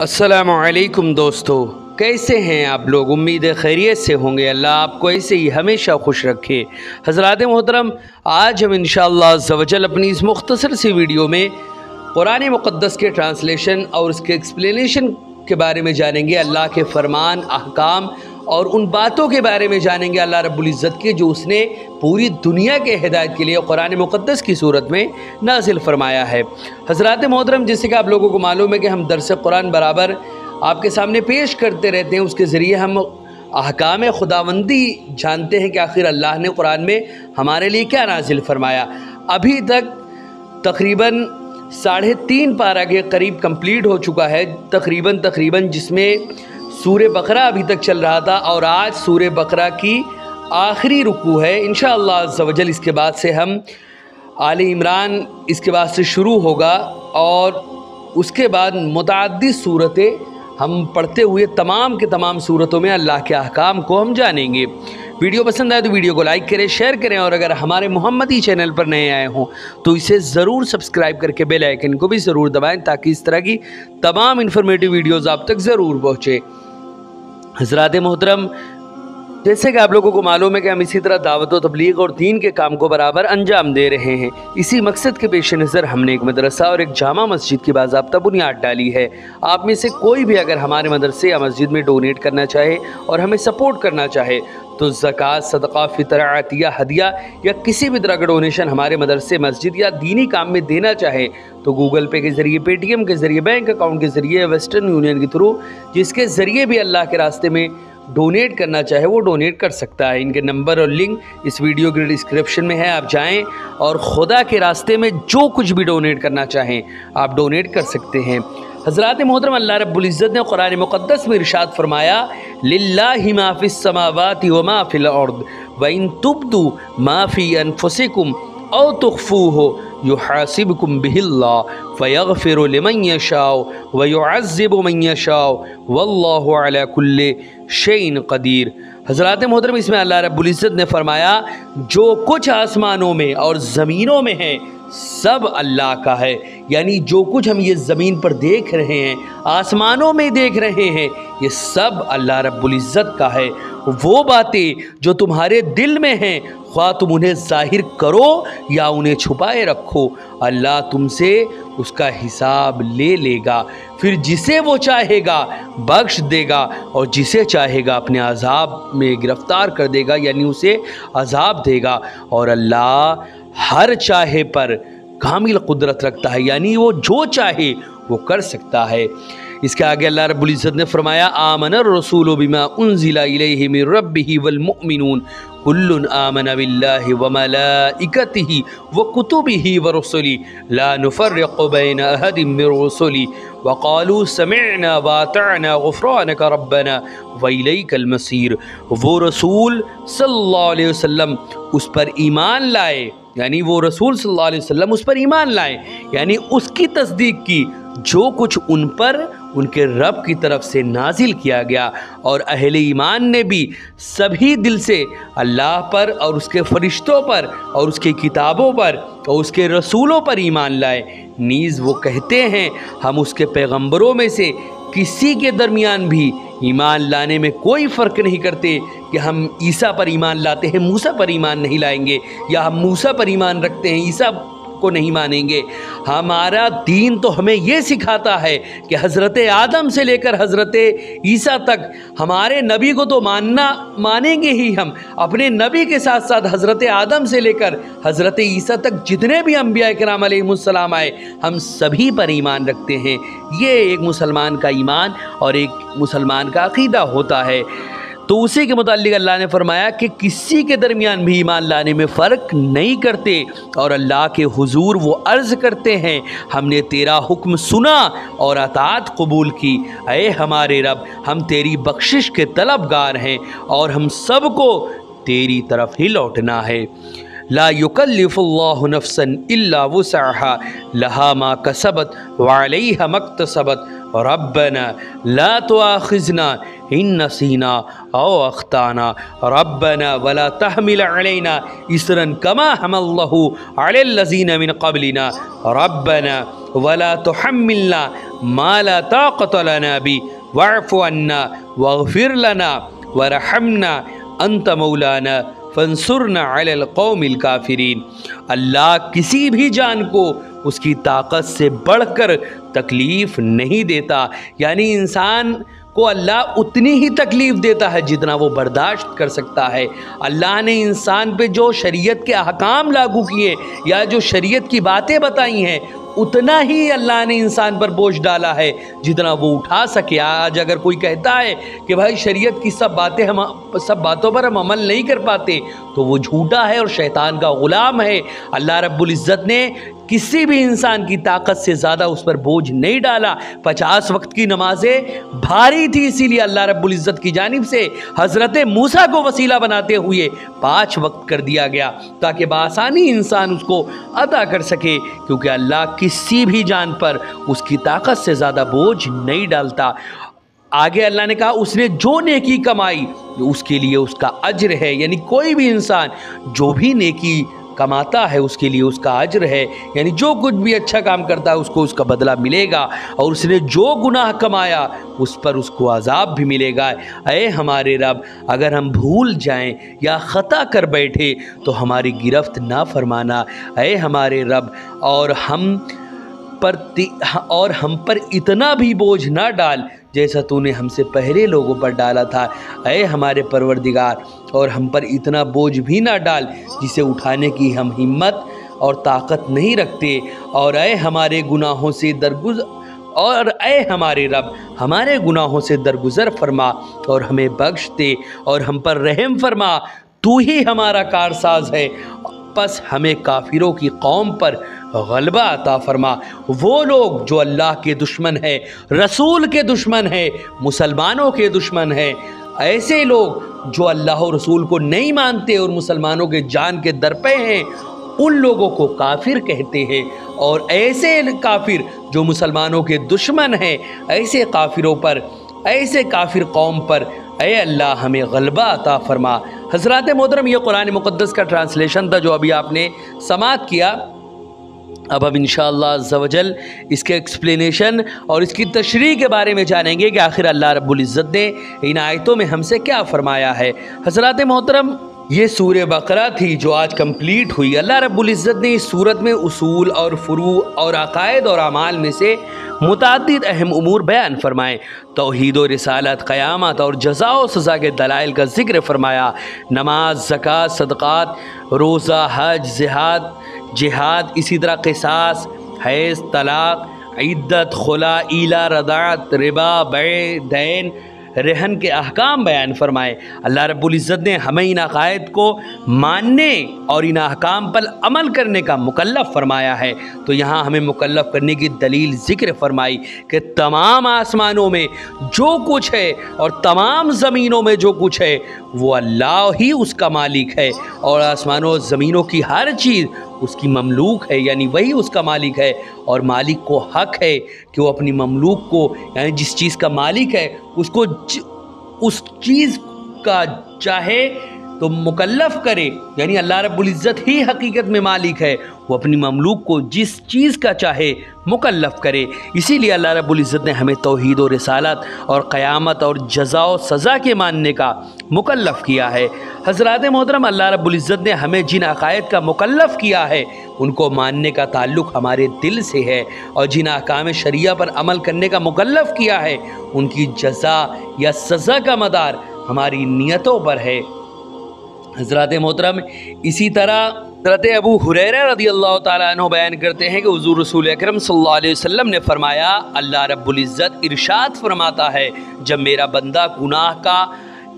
अस्सलामुअलैकुम दोस्तों, कैसे हैं आप लोग। उम्मीद है खैरियत से होंगे। अल्लाह आपको ऐसे ही हमेशा खुश रखे। हज़रात मोहतरम, आज हम इंशाअल्लाह अज़्ज़ा वजल अपनी इस मुख्तसर सी वीडियो में कुरान मुक़द्दस के ट्रांसलेशन और उसके एक्सप्लेनेशन के बारे में जानेंगे। अल्लाह के फ़रमान, अहकाम और उन बातों के बारे में जानेंगे अल्लाह रब्बुल इज़्ज़त के, जो उसने पूरी दुनिया के हिदायत के लिए कुरान मुक़द्दस की सूरत में नाज़िल फरमाया है। हज़रात मोहतरम, जैसे कि आप लोगों को मालूम है कि हम दर्स कुरान बराबर आपके सामने पेश करते रहते हैं। उसके ज़रिए हम अहकाम खुदावंदी जानते हैं कि आखिर अल्लाह ने कुरान में हमारे लिए क्या नाज़िल फरमाया। अभी तक तकरीबन 3.5 पारा के करीब कंप्लीट हो चुका है तकरीबन, जिसमें सूरे बकरा अभी तक चल रहा था और आज सूरे बकरा की आखिरी रुकू है। इंशाअल्लाह अज़्ज़ा वजल इसके बाद से हम आले इमरान इसके बाद से शुरू होगा और उसके बाद मुतअद्दिद सूरतें हम पढ़ते हुए तमाम के तमाम सूरतों में अल्लाह के अहकाम को हम जानेंगे। वीडियो पसंद आए तो वीडियो को लाइक करें, शेयर करें और अगर हमारे मोहम्मदी चैनल पर नए आए हों तो इसे ज़रूर सब्सक्राइब करके बेल आइकन को भी ज़रूर दबाएं, ताकि इस तरह की तमाम इन्फॉर्मेटिव वीडियोज़ आप तक ज़रूर पहुँचे। हज़रात मोहतरम, जैसे कि आप लोगों को मालूम है कि हम इसी तरह दावत व तबलीग और दीन के काम को बराबर अंजाम दे रहे हैं। इसी मकसद के पेश नज़र हमने एक मदरसा और एक जामा मस्जिद की बाज़ाब्ता बुनियाद डाली है। आप में से कोई भी अगर हमारे मदरसे या मस्जिद में डोनेट करना चाहे और हमें सपोर्ट करना चाहे तो ज़कात, सदका, फ़ितर, अतिया, हदिया या किसी भी तरह का डोनेशन हमारे मदरसे, मस्जिद या दीनी काम में देना चाहे तो गूगल पे के ज़रिए, पेटीएम के ज़रिए, बैंक अकाउंट के ज़रिए, वेस्टर्न यूनियन के थ्रू, जिसके ज़रिए भी अल्लाह के रास्ते में डोनेट करना चाहे वो डोनेट कर सकता है। इनके नंबर और लिंक इस वीडियो के डिस्क्रिप्शन में है। आप जाएं और खुदा के रास्ते में जो कुछ भी डोनेट करना चाहें आप डोनेट कर सकते हैं। हज़रात मोहतरम, अल्लाह रब्बुल इज़्ज़त ने कुरान मुक़द्दस में इरशाद फरमाया, लिल्लाहि मा फ़िस समावाति व मा फ़िल अर्द व इन तुब्दू मा फ़ी अनफुसिकुम औ तुख़्फ़ूहु युहासिबकुम बिहिल्लाह फ़यग़फ़िरु लिमन यशाअ व युअज़्ज़िबु मन यशाअ वल्लाहु अला कुल्लि शैइन क़दीर। हज़रात मोहतरम, इसमें अल्लाह रब्बुल इज़्ज़त ने फरमाया, जो कुछ आसमानों में और ज़मीनों में है सब अल्लाह का है। यानी जो कुछ हम ये ज़मीन पर देख रहे हैं, आसमानों में देख रहे हैं, ये सब अल्लाह रब्बुल इज़्ज़त का है। वो बातें जो तुम्हारे दिल में हैं, ख्वाह तुम उन्हें ज़ाहिर करो या उन्हें छुपाए रखो, अल्लाह तुमसे उसका हिसाब ले लेगा। फिर जिसे वो चाहेगा बख्श देगा और जिसे चाहेगा अपने अज़ाब में गिरफ़्तार कर देगा, यानी उसे अज़ाब देगा। और अल्लाह हर चाहे पर कामिल कुदरत रखता है, यानी वो जो चाहे वो कर सकता है। इसके आगे अल्लाह रब्बुल इज़्ज़त ने फरमाया, आमनर रसूलु बिमा उन्ज़िला इलैहि मिर रब्बिही वल मुअमिनून कुल्लुन आमन बिल्लाहि व मलाइकतिही व कुतुबिही व रुसुली ला नुफ़र्रिक़ु बैन अहदिम मिर रुसुली व क़ालू समिअना व अतअना ग़ुफ़रानक रब्बना व इलैकल मसीर। वो रसूल सल्लल्लाहु अलैहि वसल्लम उस पर ईमान लाए, यानी वो रसूल सल्लल्लाहु अलैहि वसल्लम उस पर ईमान लाए, यानी उसकी तस्दीक की जो कुछ उन पर उनके रब की तरफ से नाजिल किया गया। और अहले ईमान ने भी सभी दिल से अल्लाह पर और उसके फ़रिश्तों पर और उसके किताबों पर और उसके रसूलों पर ईमान लाए। नीज़ वो कहते हैं, हम उसके पैगंबरों में से किसी के दरमियान भी ईमान लाने में कोई फ़र्क नहीं करते कि हम ईसा पर ईमान लाते हैं, मूसा पर ईमान नहीं लाएंगे, या हम मूसा पर ईमान रखते हैं, ईसा को नहीं मानेंगे। हमारा दीन तो हमें ये सिखाता है कि हज़रत आदम से लेकर हज़रत ईसा तक हमारे नबी को तो मानेंगे ही। हम अपने नबी के साथ साथ हज़रत आदम से लेकर हज़रत ईसा तक जितने भी अंबिया किराम अलैहिमुस्सलाम आए, हम सभी पर ईमान रखते हैं। ये एक मुसलमान का ईमान और एक मुसलमान का अक़ीदा होता है। तो उसी के मुताल्लिक़ अल्लाह ने फरमाया कि किसी के दरमियान भी ईमान लाने में फ़र्क नहीं करते और अल्लाह के हुजूर वो अर्ज़ करते हैं, हमने तेरा हुक्म सुना और अताअत कबूल की। ऐ हमारे रब, हम तेरी बख्शिश के तलबगार हैं और हम सब को तेरी तरफ ही लौटना है। ला युकल्लिफुल्लाहु नफ्सन इल्ला वुसअहा लहा मा कसबत व अलैहा मक्तसबत रब्बना ला तुआखिज़ना इन नसीना औ अख्ताना रब्बना वला तहमिल अलैना इसरन कमा हमल्लहु अलल लज़ीना मिन क़ब्लिना रब्बना वला तुहम्मिलना मा ला ताक़त लना बि वअफ़ु अन्ना वग़फ़िर लना वरहमना अंत मौलाना फंसुरना अलल क़ौमिल काफ़िरीन। अल्लाह किसी भी जान को उसकी ताकत से बढ़कर तकलीफ़ नहीं देता, यानी इंसान को अल्लाह उतनी ही तकलीफ़ देता है जितना वो बर्दाश्त कर सकता है। अल्लाह ने इंसान पे जो शरीयत के अहकाम लागू किए या जो शरीयत की बातें बताई हैं उतना ही अल्लाह ने इंसान पर बोझ डाला है जितना वो उठा सके। आज अगर कोई कहता है कि भाई शरीयत की सब बातों पर हम अमल नहीं कर पाते तो वो झूठा है और शैतान का ग़ुलाम है। अल्लाह रब्बुल इज़्ज़त ने किसी भी इंसान की ताकत से ज़्यादा उस पर बोझ नहीं डाला। 50 वक्त की नमाजें भारी थी, इसीलिए अल्लाह रब्बुल इज़्ज़त की जानिब से हज़रत मूसा को वसीला बनाते हुए 5 वक्त कर दिया गया ताकि बआसानी इंसान उसको अदा कर सके, क्योंकि अल्लाह किसी भी जान पर उसकी ताकत से ज़्यादा बोझ नहीं डालता। आगे अल्लाह ने कहा उसने जो नेकी कमाई उसके लिए उसका अज्र है, यानी कोई भी इंसान जो भी नेकी कमाता है उसके लिए उसका अज्र है, यानी जो कुछ भी अच्छा काम करता है उसको उसका बदला मिलेगा, और उसने जो गुनाह कमाया उस पर उसको अजाब भी मिलेगा। ऐ हमारे रब, अगर हम भूल जाएं या ख़ता कर बैठे तो हमारी गिरफ्त ना फरमाना। ऐ हमारे रब, और हम पर इतना भी बोझ ना डाल जैसा तूने हमसे पहले लोगों पर डाला था। ऐ हमारे परवरदिगार, और हम पर इतना बोझ भी ना डाल जिसे उठाने की हम हिम्मत और ताकत नहीं रखते। और ऐ हमारे गुनाहों से हमारे रब, हमारे गुनाहों से दरगुजर फरमा और हमें बख्श दे और हम पर रहम फरमा। तू ही हमारा कारसाज है, बस हमें काफिरों की कौम पर गलबा अता फरमा। वो लोग जो अल्लाह के दुश्मन है, रसूल के दुश्मन है, मुसलमानों के दुश्मन है, ऐसे लोग जो अल्लाह और रसूल को नहीं मानते और मुसलमानों के जान के दर पे हैं, उन लोगों को काफिर कहते हैं। और ऐसे काफिर जो मुसलमानों के दुश्मन हैं, ऐसे काफिरों पर, ऐसे काफिर कौम पर ऐ अल्लाह हमें गलबा अता फरमा। हज़रात मोहतरम, ये कुरान मुक़द्दस का ट्रांसलेशन था जो अभी आपने समाअत किया। अब हम इंशाअल्लाह अज़्ज़ा वजल इसके एक्सप्लेनेशन और इसकी तशरीह के बारे में जानेंगे कि आखिर अल्लाह रब्बुल इज़्ज़त ने इन आयतों में हमसे क्या फ़रमाया है। हज़रात मोहतरम, ये सूरह बकरा थी जो आज कंप्लीट हुई। अल्लाह रब्बुल इज़्ज़त ने इस सूरत में उसूल और फ़ुरू और अक़ायद और अमाल में से मुतअद्दिद अहम उमूर बयान फरमाए। तौहीद और रिसालत, क़यामत और जज़ा और सज़ा के दलाइल का ज़िक्र फरमाया। नमाज, ज़कात, सदक़ात, रोज़ा, हज, जिहाद, इसी तरह क़िसास, हैज़, तलाक़, इद्दत, खुला, ईला, रदाअत, रिबा, बै, दैन, रहन के अहकाम बयान फरमाए। अल्लाह रब्बुल इज़्ज़त ने हमें इन अक़ायद को मानने और इन अहकाम पर अमल करने का मुकल्लफ़ फरमाया है। तो यहाँ हमें मुकल्लफ़ करने की दलील ज़िक्र फरमाई कि तमाम आसमानों में जो कुछ है और तमाम ज़मीनों में जो कुछ है वो अल्लाह ही उसका मालिक है, और आसमानों और ज़मीनों की हर चीज़ उसकी ममलूक है, यानी वही उसका मालिक है। और मालिक को हक़ है कि वो अपनी ममलूक को, यानी जिस चीज़ का मालिक है उसको उस चीज़ का चाहे तो मुकल्लफ़ करे, यानी अल्लाह रब्बुल इज़्ज़त ही हकीकत में मालिक है, वो अपनी ममलूक को जिस चीज़ का चाहे मुकल्लफ़ करे। इसीलिए अल्लाह रब्बुल इज़्ज़त ने हमें तौहीद और रिसालत और क़यामत और जज़ा और सज़ा के मानने का मुकल्लफ़ किया है। हज़रात मोहतरम, अल्लाह रब्बुल इज़्ज़त ने हमें जिन अक़ायद का मुकल्लफ़ किया है उनको मानने का ताल्लुक़ हमारे दिल से है, और जिन अहकाम शरिया पर अमल करने का मुकल्लफ़ किया है उनकी जज़ा या सज़ा का मदार हमारी नीयतों पर है। हज़रात मोहतरम, इसी तरह हज़रत अबू हुरैरा रज़ियल्लाहु ताला अन्हु बयान करते हैं कि हुज़ूर रसूल अकरम सल्लल्लाहु अलैहि वसल्लम ने फरमाया, अल्लाह रब्बुल इज़्ज़त इरशाद फरमाता है, जब मेरा बंदा गुनाह का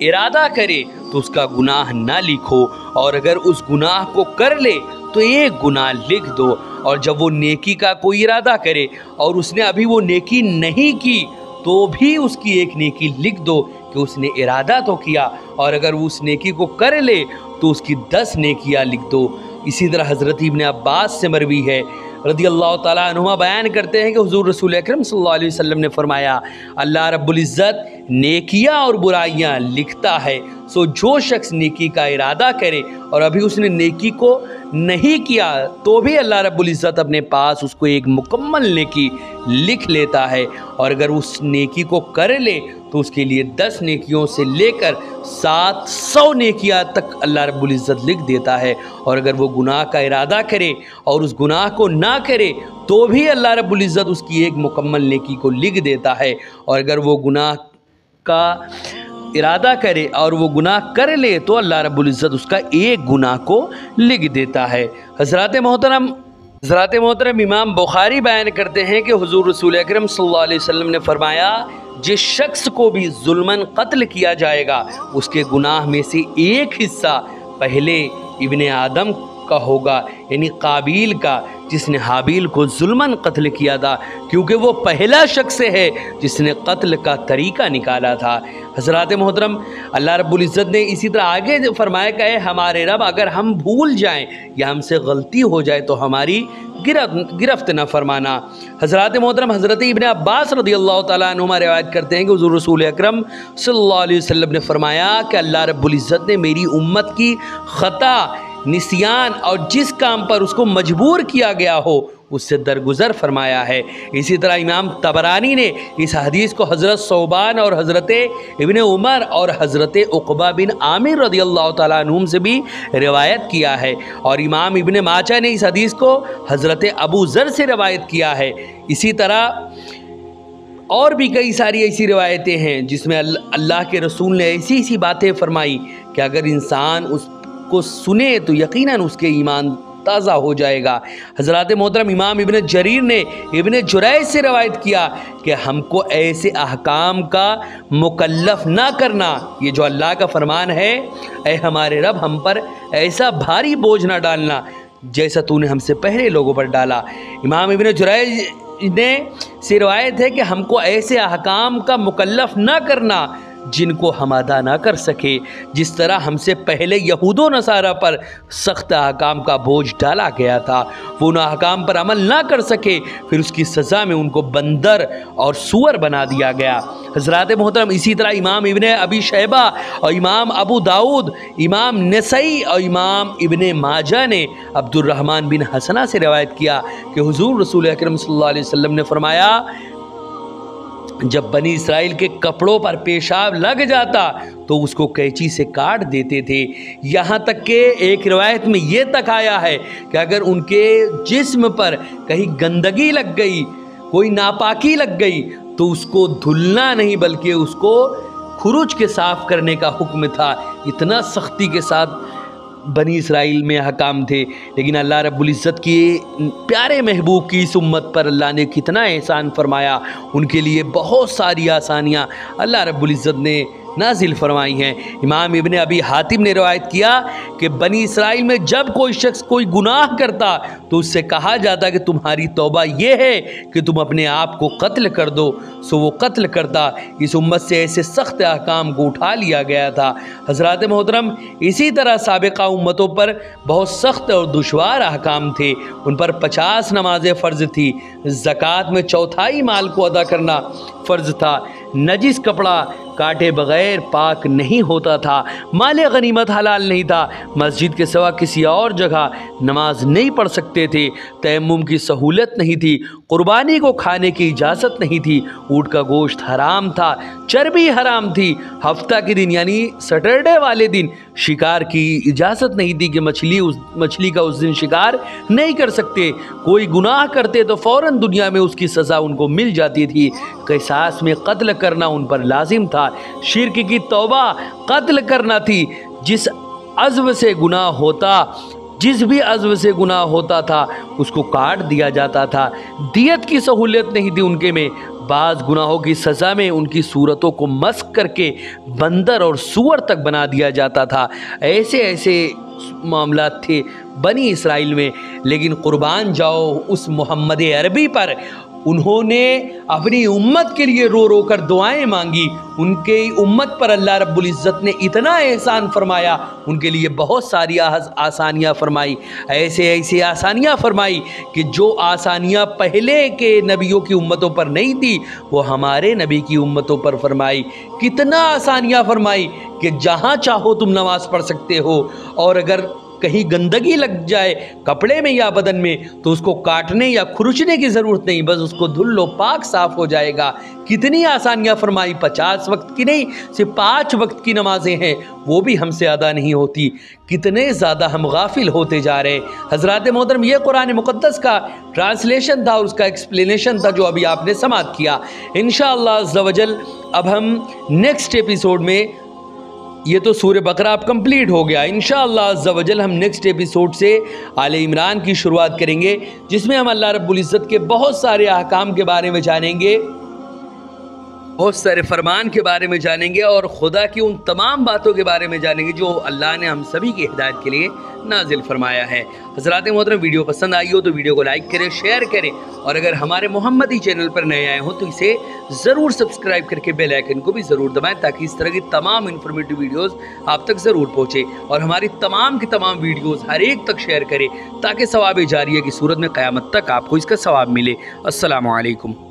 इरादा करे तो उसका गुनाह ना लिखो, और अगर उस गुनाह को कर ले तो एक गुनाह लिख दो, और जब वो नेकी का कोई इरादा करे और उसने अभी वो नेकी नहीं की तो भी उसकी एक नेकी लिख दो कि उसने इरादा तो किया, और अगर वो उस नेकी को कर ले तो उसकी 10 नेकियां लिख दो। इसी तरह हज़रत इब्न अब्बास से मरवी है रदियल्लाहु ताला अन्हुमा बयान करते हैं कि हुजूर रसूल अकरम सल्लल्लाहु अलैहि वसल्लम ने फरमाया, अल्लाह रब्बुल इज़्ज़त नेकियां और बुराइयां लिखता है। सो जो शख्स नेकी का इरादा करे और अभी उसने नेकी को नहीं किया तो भी अल्लाह रब्बुल इज़्ज़त अपने पास उसको एक मुकम्मल नेकी लिख लेता है, और अगर उस नेकी को कर ले तो उसके लिए 10 नेकियों से लेकर 700 नेकियां तक अल्लाह रब्बुल इज़्ज़त लिख देता है। और अगर वो गुनाह का इरादा करे और उस गुनाह को ना करे तो भी अल्लाह रब्बुल इज़्ज़त उसकी एक मुकम्मल नेकी को लिख देता है। और अगर वो गुनाह का इरादा करे और वो गुनाह कर ले तो अल्लाह रब्बुल इज़्ज़त उसका एक गुनाह को लिख देता है। हज़रात मोहतरम इमाम बुखारी बयान करते हैं कि हुजूर रसूल अकरम सल्लल्लाहु अलैहि वसल्लम ने फरमाया, जिस शख्स को भी जुल्मन कत्ल किया जाएगा उसके गुनाह में से एक हिस्सा पहले इब्ने आदम का होगा, यानी काबिल का, जिसने हाबिल को जुल्मन कत्ल किया था, क्योंकि वो पहला शख्स है जिसने कत्ल का तरीका निकाला था। हज़रात मोहतरम, अल्लाह रब्बुल इज़्ज़त ने इसी तरह आगे फरमाया कि हमारे रब, अगर हम भूल जाएं या हमसे गलती हो जाए तो हमारी गिरफ्त न फरमाना। हज़रात मोहतरम, हज़रत इब्ने अब्बास रदियल्लाहु ताला अन्हुमा रिवायत करते हैं कि हुज़ूर रसूल अकरम सल्लल्लाहु अलैहि वसल्लम ने फरमाया कि अल्लाह रब्बुल इज़्ज़त ने मेरी उम्मत की ख़ता, निसियान और जिस काम पर उसको मजबूर किया गया हो उससे दरगुजर फरमाया है। इसी तरह इमाम तबरानी ने इस हदीस को हज़रत सौबान और हज़रत इब्ने उमर और हज़रत उक़बा बिन आमिर रदियल्लाहु ताला अन्हुम से भी रिवायत किया है। और इमाम इब्ने माजा ने इस हदीस को हज़रत अबू ज़र से रिवायत किया है। इसी तरह और भी कई सारी ऐसी रिवायतें हैं जिसमें अल्लाह के रसूल ने ऐसी ऐसी बातें फरमाई कि अगर इंसान उसको सुने तो यकीनन उसके ईमान ताज़ा हो जाएगा। हज़रात मोहतरम, इमाम इब्ने जरीर ने इब्ने जुरैज से रवायत किया कि हमको ऐसे अहकाम का मुकल्लफ़ ना करना, ये जो अल्लाह का फरमान है, ऐ हमारे रब हम पर ऐसा भारी बोझ ना डालना जैसा तूने हमसे पहले लोगों पर डाला। इमाम इब्ने जुरैज ने से रवायत है कि हमको ऐसे अहकाम का मुकल्लफ़ ना करना जिनको हम अदा ना कर सके, जिस तरह हमसे पहले यहूदो नसारा पर सख्त अहकाम का बोझ डाला गया था। वो उन अहकाम पर अमल ना कर सके, फिर उसकी सज़ा में उनको बंदर और सूअर बना दिया गया। हज़रात मोहतरम, इसी तरह इमाम इब्ने अबी शैबा और इमाम अबू दाऊद, इमाम नसई और इमाम इब्ने माजा ने अब्दुर्रहमान बिन हसना से रवायत किया कि हुज़ूर रसूल अकरम सल्लल्लाहु अलैहि वसल्लम ने फरमाया, जब बनी इसराइल के कपड़ों पर पेशाब लग जाता तो उसको कैंची से काट देते थे। यहाँ तक कि एक रिवायत में ये तक आया है कि अगर उनके जिस्म पर कहीं गंदगी लग गई, कोई नापाकी लग गई, तो उसको धुलना नहीं बल्कि उसको खुरुज के साफ़ करने का हुक्म था। इतना सख्ती के साथ बनी इसराइल में हकाम थे। लेकिन अल्लाह रब्बुल इज़्ज़त के प्यारे महबूब की इस उम्मत पर अल्लाह ने कितना एहसान फरमाया, उनके लिए बहुत सारी आसानियाँ अल्लाह रब्बुल इज़्ज़त ने नाजिल फरमाई हैं। इमाम इब्ने अबी हातिम ने रवायत किया कि बनी इसराइल में जब कोई शख्स कोई गुनाह करता तो उससे कहा जाता कि तुम्हारी तौबा ये है कि तुम अपने आप को कत्ल कर दो, सो वो कत्ल करता। इस उम्मत से ऐसे सख्त अहकाम को उठा लिया गया था। हज़रात मोहतरम, इसी तरह साबिक़ा उम्मतों पर बहुत सख्त और दुश्वार अहकाम थे। उन पर 50 नमाज़ें फ़र्ज़ थी, ज़कात में चौथाई माल को अदा करना फ़र्ज़ था, नजिस कपड़ा काटे बग़ैर पाक नहीं होता था, माल गनीमत हलाल नहीं था, मस्जिद के सिवा किसी और जगह नमाज नहीं पढ़ सकते थे, तयम्मुम की सहूलत नहीं थी, कुर्बानी को खाने की इजाज़त नहीं थी, ऊँट का गोश्त हराम था, चर्बी हराम थी, हफ्ता के दिन यानी सैटरडे वाले दिन शिकार की इजाज़त नहीं थी कि मछली का उस दिन शिकार नहीं कर सकते। कोई गुनाह करते तो फ़ौरन दुनिया में उसकी सज़ा उनको मिल जाती थी। क़िसास में कत्ल करना उन पर लाजिम था। शिर्क की तौबा कत्ल करना थी। जिस अज़्व से गुनाह होता था उसको काट दिया जाता था। दियत की सहूलियत नहीं थी उनके में। बाज़ गुनाहों की सज़ा में उनकी सूरतों को मस्क करके बंदर और सूअर तक बना दिया जाता था। ऐसे ऐसे मामलात थे बनी इसराइल में। लेकिन कुर्बान जाओ उस मोहम्मद अरबी पर, उन्होंने अपनी उम्मत के लिए रो रो कर दुआएं मांगी। उनके उम्मत पर अल्लाह रब्बुल इज़्ज़त ने इतना एहसान फरमाया, उनके लिए बहुत सारी आसानियाँ फरमाई, ऐसे ऐसी आसानियाँ फरमाई कि जो आसानियाँ पहले के नबियों की उम्मतों पर नहीं थी वो हमारे नबी की उम्मतों पर फरमाई। कितना आसानियाँ फरमाई कि जहाँ चाहो तुम नमाज़ पढ़ सकते हो, और अगर कहीं गंदगी लग जाए कपड़े में या बदन में तो उसको काटने या खुरचने की ज़रूरत नहीं, बस उसको धुल लो, पाक साफ़ हो जाएगा। कितनी आसानियाँ फरमाई। 50 वक्त की नहीं, सिर्फ 5 वक्त की नमाजें हैं, वो भी हमसे अदा नहीं होती। कितने ज़्यादा हम गाफिल होते जा रहे हैं। हज़रात मोहतरम, ये कुरान मुक़द्दस का ट्रांसलेशन था, उसका एक्सप्लेनेशन था जो अभी आपने समाअत किया। इंशाअल्लाह अज़्ज़ा वजल अब हम नेक्स्ट एपिसोड में, ये तो सूरह बकरा अब कंप्लीट हो गया, इंशाअल्लाह अज़्ज़ा वजल हम नेक्स्ट एपिसोड से आले इमरान की शुरुआत करेंगे, जिसमें हम अल्लाह रब्बुल इज़्ज़त के बहुत सारे अहकाम के बारे में जानेंगे, बहुत सारे फरमान के बारे में जानेंगे और खुदा की उन तमाम बातों के बारे में जानेंगे जो अल्लाह ने हम सभी की हिदायत के लिए नाजिल फरमाया है। हज़रात मोहतरम, वीडियो पसंद आई हो तो वीडियो को लाइक करें, शेयर करें, और अगर हमारे मोहम्मदी चैनल पर नए आए हो तो इसे ज़रूर सब्सक्राइब करके बेल आइकन को भी ज़रूर दबाएं, ताकि इस तरह की तमाम इन्फॉर्मेटिव वीडियोज़ आप तक ज़रूर पहुँचे, और हमारी तमाम की तमाम वीडियोज़ हर एक तक शेयर करें, ताकि सवाब जारिया की सूरत में क़यामत तक आपको इसका सवाब मिले। अस्सलामु अलैकुम।